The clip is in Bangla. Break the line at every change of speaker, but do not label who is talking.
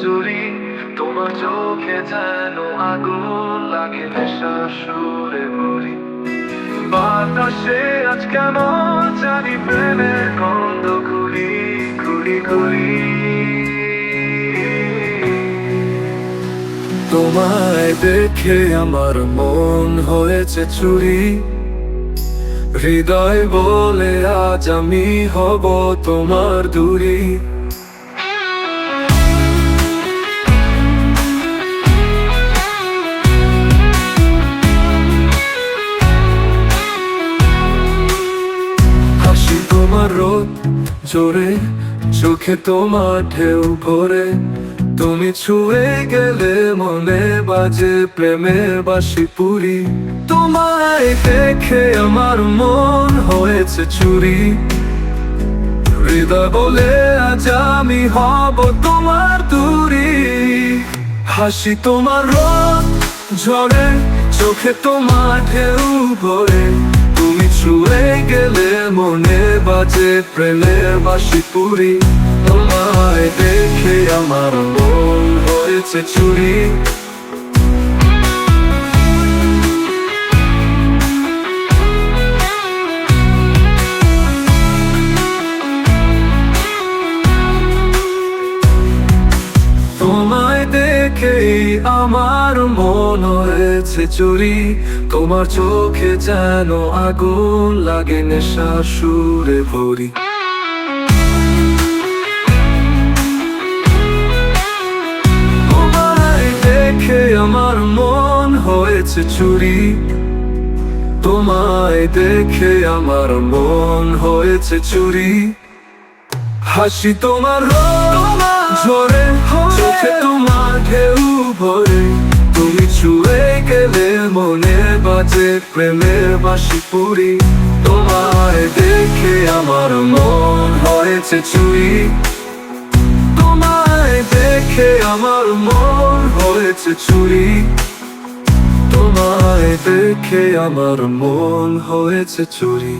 চুরি। তোমার চোখে যেন আগুন লাগে, নেশার সুরে ভরি। বাতাসে আজ কেমন জানি প্রেমের গন্ধ ঘুরি ঘুরি ঘুরি। তোমায় দেখে আমার মন হয়েছে চুরি। হৃদয় বলে আজ আমি হব তোমার দূরি। হাসি তোমার রোদ জোরে, চোখে তোমার ঢেউ ভরে। তুমি ছুঁয়ে গেলে মনে বাজে প্রেমের বাঁশি পুরি। তোমায় দেখে আমার মন হয়েছে চুরি। হৃদয় বলে আজ আমি হব তোমার দূরি। হাসি তোমার রোদ ঝরে, চোখে তোমার ঢেউ ভরে। তুমি ছুঁয়ে গেলে মনে বাজে প্রেমের বাঁশি পুরি। তোমায় দেখে আমার মন হয়েছে চুরি। তোমায় দেখেই আমার মন হয়েছে চুরি। তোমার চোখে যেন আগুন লাগে, নেশার সুরে ভরি। তোমায় দেখে আমার মন হয়েছে চুরি। তোমায় দেখে আমার মন হয়েছে চুরি। হাসি তোমার রোদ ঝরে, চোখে তোমার ঢেউ ভরে। তুমি ছুঁয়ে গেলে মনে বাজে প্রেমের বাঁশি পুরি। তোমায় দেখে আমার মন হয়েছে চুরি। তোমায় দেখে আমার মন হয়েছে চুরি। তোমায় দেখে আমার মন হয়েছে চুরি।